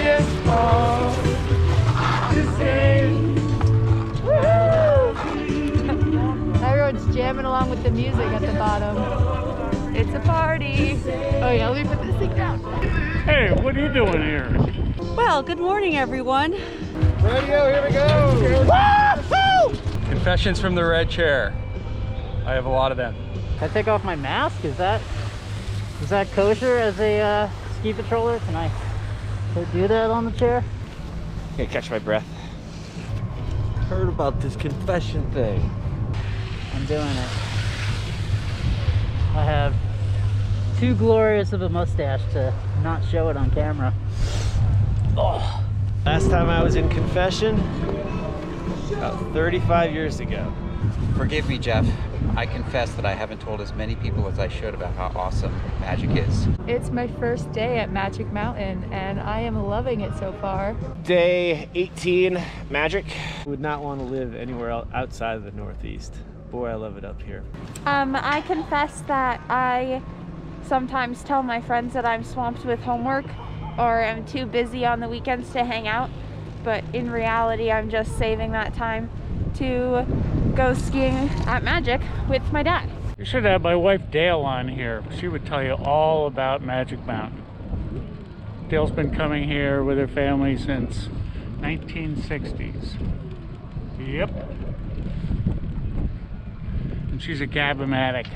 just all the same. Everyone's jamming along with the music at the bottom. It's a party. Oh yeah, let me put this thing down. Hey, what are you doing here? Well, good morning, everyone. Radio, here we go. Woo-hoo! Confessions from the red chair. I have a lot of them. Can I take off my mask? Is that kosher as a ski patroller? Can I do that on the chair? I'm gonna catch my breath. Heard about this confession thing. I'm doing it. I have too glorious of a mustache to not show it on camera. Oh. Last time I was in confession, about 35 years ago. Forgive me, Jeff. I confess that I haven't told as many people as I should about how awesome magic is. It's my first day at Magic Mountain and I am loving it so far. Day 18, magic. Would not want to live anywhere else outside of the Northeast. Boy, I love it up here. I confess that I sometimes tell my friends that I'm swamped with homework or I'm too busy on the weekends to hang out, but in reality I'm just saving that time to go skiing at Magic with my dad. You should have my wife Dale on here. She would tell you all about Magic Mountain. Dale's been coming here with her family since 1960s. Yep. And she's a Gab-o-matic.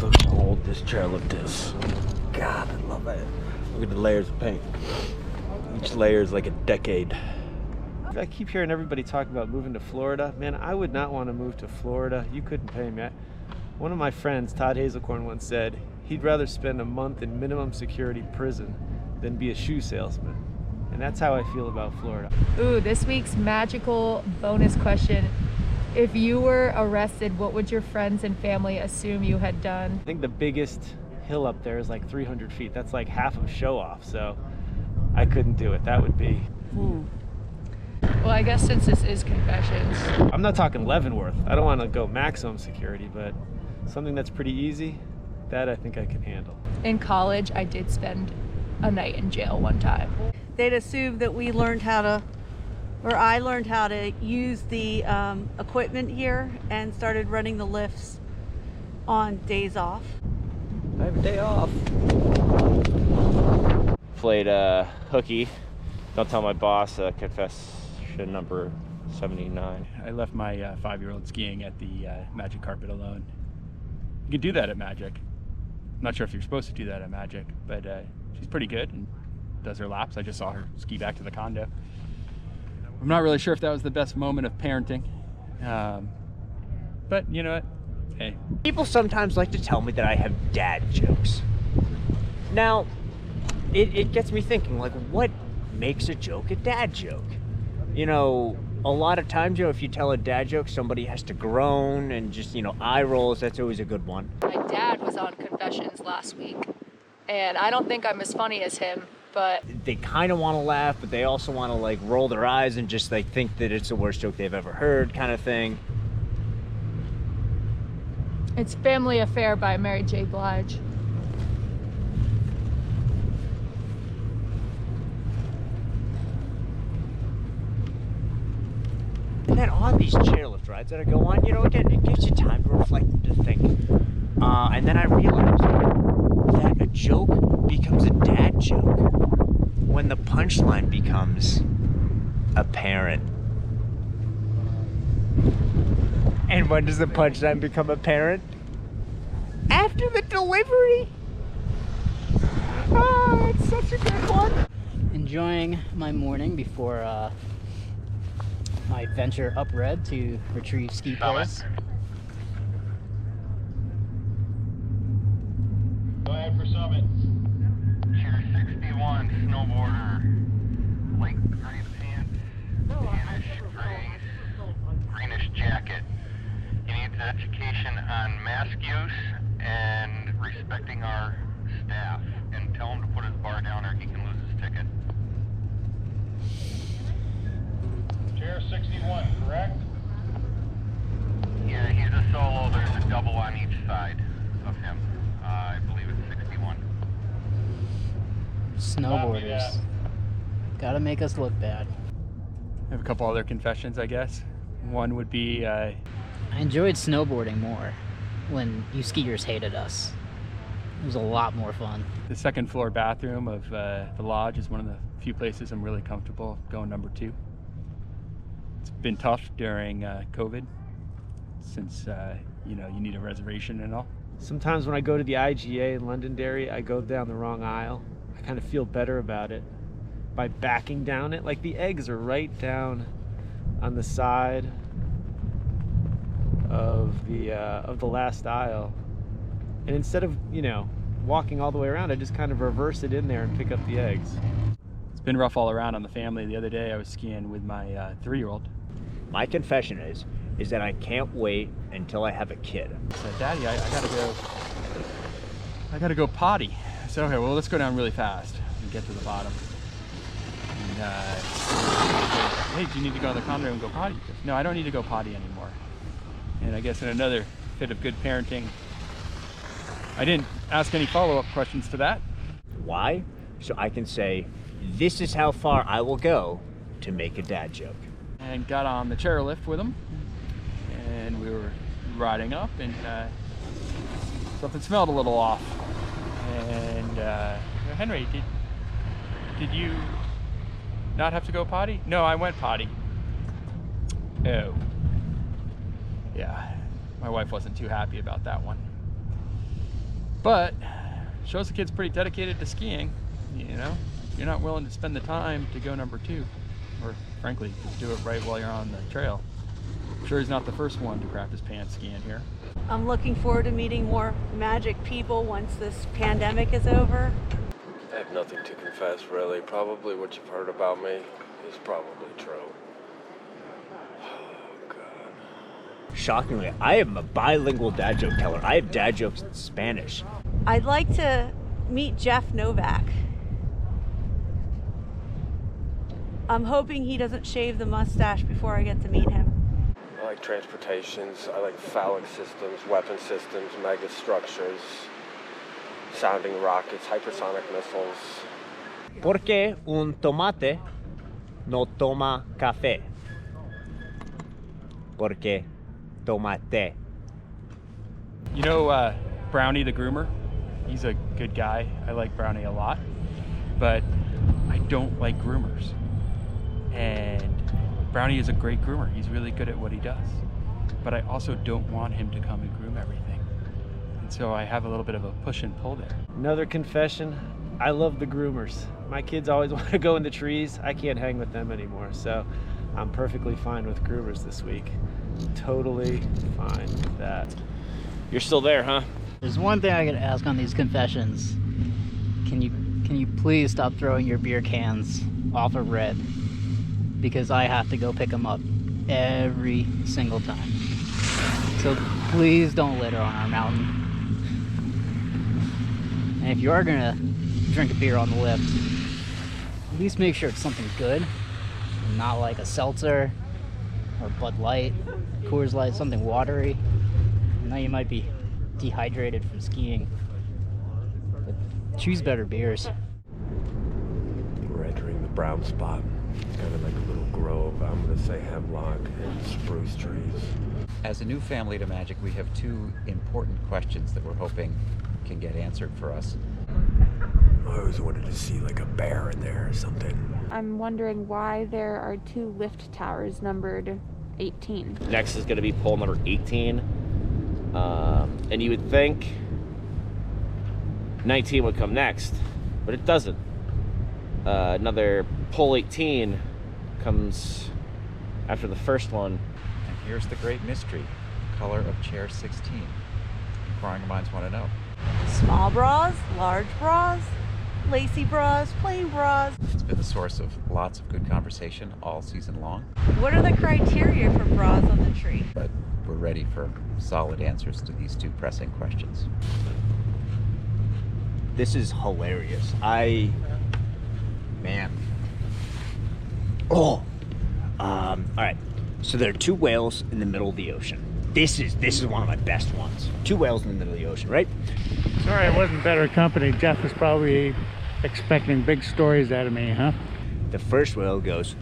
Look how old this chairlift is. God, I love it. Look at the layers of paint. Each layer is like a decade. I keep hearing everybody talk about moving to Florida. Man, I would not want to move to Florida. You couldn't pay me. One of my friends, Todd Hazelcorn, once said he'd rather spend a month in minimum security prison than be a shoe salesman. And that's how I feel about Florida. Ooh, this week's magical bonus question. If you were arrested, what would your friends and family assume you had done? I think the biggest hill up there is like 300 feet. That's like half of Show Off, so I couldn't do it. That would be... Well, I guess since this is confessions. I'm not talking Leavenworth. I don't want to go maximum security, but something that's pretty easy, that I think I can handle. In college, I did spend a night in jail one time. They'd assume that we learned how to, or I learned how to use the equipment here and started running the lifts on days off. I have a day off. Played hooky. Don't tell my boss. Confession number 79. I left my 5-year-old skiing at the Magic carpet alone. You can do that at Magic. I'm not sure if you're supposed to do that at Magic, but she's pretty good and does her laps. I just saw her ski back to the condo. I'm not really sure if that was the best moment of parenting, but you know what? Hey. People sometimes like to tell me that I have dad jokes. Now, it gets me thinking, like, what makes a joke a dad joke? You know, a lot of times, if you tell a dad joke, somebody has to groan and just, eye rolls. That's always a good one. My dad was on confessions last week, and I don't think I'm as funny as him, but... They kind of want to laugh, but they also want to, like, roll their eyes and just, like, think that it's the worst joke they've ever heard kind of thing. It's Family Affair by Mary J. Blige. And then on these chairlift rides that I go on, again, it gives you time to reflect and to think. And then I realized that a joke becomes a dad joke when the punchline becomes apparent. And when does the punchline become apparent? After the delivery. Oh, it's such a good one. Enjoying my morning before my venture up red to retrieve ski poles. Go ahead for summit. Chair 61, snowboarder, light gray pants, tannish gray, greenish jacket. He needs education on mask use and respecting our staff. And tell him to put his bar down or he can lose his ticket. Chair 61, correct? Yeah, he's a solo. There's a double on each side of him. I believe it's 61. Snowboarders. Gotta make us look bad. I have a couple other confessions, I guess. One would be I enjoyed snowboarding more when you skiers hated us. It was a lot more fun. the second floor bathroom of the lodge is one of the few places I'm really comfortable going number 2. It's been tough during COVID since, you know, you need a reservation and all. Sometimes when I go to the IGA in Londonderry, I go down the wrong aisle. I kind of feel better about it by backing down it. Like the eggs are right down on the side of the last aisle, and instead of, you know, walking all the way around, I just kind of reverse it in there and pick up the eggs. It's been rough all around on the family. The other day I was skiing with my 3-year-old. My confession is that I can't wait until I have a kid. I said, Daddy, I gotta go potty. I said, okay, well, let's go down really fast and get to the bottom. And, hey, do you need to go in the common room and go potty? He goes, no, I don't need to go potty anymore. And I guess in another fit of good parenting, I didn't ask any follow-up questions to that. Why? So I can say, this is how far I will go to make a dad joke. And got on the chairlift with him, and we were riding up, and something smelled a little off. And Henry, did you not have to go potty? No, I went potty. Oh, yeah, my wife wasn't too happy about that one. But shows the kid's pretty dedicated to skiing. You know, you're not willing to spend the time to go number 2, or frankly, just do it right while you're on the trail. I'm sure he's not the first one to crap his pants skiing here. I'm looking forward to meeting more magic people once this pandemic is over. I have nothing to confess, really. Probably what you've heard about me is probably true. Oh, God. Shockingly, I am a bilingual dad joke teller. I have dad jokes in Spanish. I'd like to meet Jeff Novak. I'm hoping he doesn't shave the mustache before I get to meet him. I like transportations. I like phallic systems, weapon systems, mega structures, sounding rockets, hypersonic missiles. ¿Por qué un tomate no toma café? Porque tomate. You know Brownie the groomer? He's a good guy. I like Brownie a lot, but I don't like groomers. And Brownie is a great groomer. He's really good at what he does. But I also don't want him to come and groom everything. And so I have a little bit of a push and pull there. Another confession, I love the groomers. My kids always want to go in the trees. I can't hang with them anymore, so I'm perfectly fine with groomers this week. Totally fine with that. You're still there, huh? There's one thing I gotta ask on these confessions. Can you please stop throwing your beer cans off of red? Because I have to go pick them up every single time. So please don't litter on our mountain. And if you are gonna drink a beer on the lift, at least make sure it's something good, not like a seltzer or Bud Light, Coors Light, something watery. I know you might be dehydrated from skiing, but choose better beers. We're entering the brown spot. It's kind of like a little grove. I'm going to say hemlock and spruce trees. As a new family to Magic, we have 2 important questions that we're hoping can get answered for us. I always wanted to see like a bear in there or something. I'm wondering why there are 2 lift towers numbered 18. Next is going to be pole number 18. And you would think 19 would come next, but it doesn't. Another pole 18 comes after the first one. And here's the great mystery, color of chair 16. Inquiring minds want to know. Small bras, large bras, lacy bras, plain bras. It's been the source of lots of good conversation all season long, What are the criteria for bras on the tree? but we're ready for solid answers to these 2 pressing questions. This is hilarious. Man. Oh. All right. So there are 2 whales in the middle of the ocean. This is one of my best ones. 2 whales in the middle of the ocean, right? Sorry I wasn't better company. Jeff was probably expecting big stories out of me, huh? The first whale goes.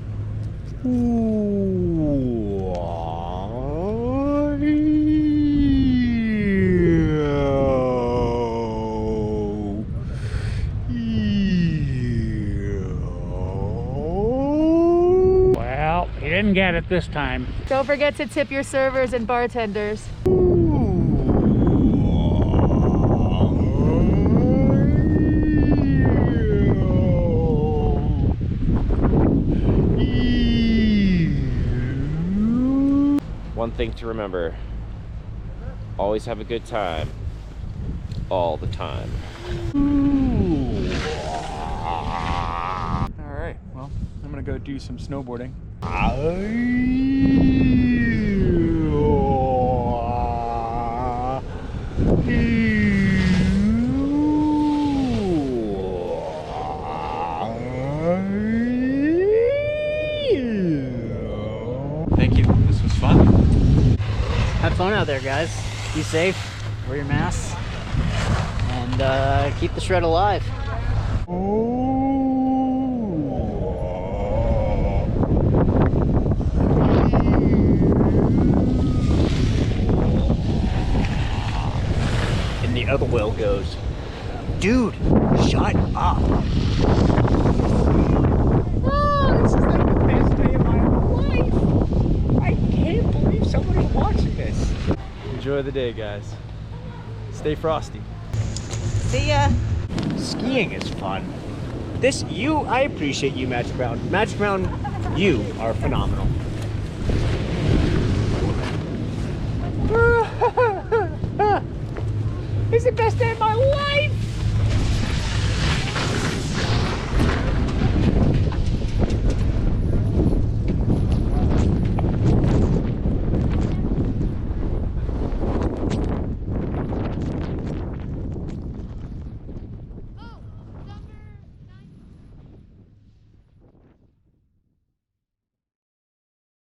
Well, he didn't get it this time. Don't forget to tip your servers and bartenders. One thing to remember, always have a good time, all the time. All right, well, I'm gonna go do some snowboarding. Thank you, this was fun. Have fun out there, guys. Be safe, wear your masks, and keep the shred alive. And the other whale goes, dude, shut up. Oh, this is like the best day of my life. I can't believe somebody's watching this. Enjoy the day, guys. Stay frosty. See ya. Skiing is fun. I appreciate you, Magic Mountain. Magic Mountain, you are phenomenal. It's the best day of my life!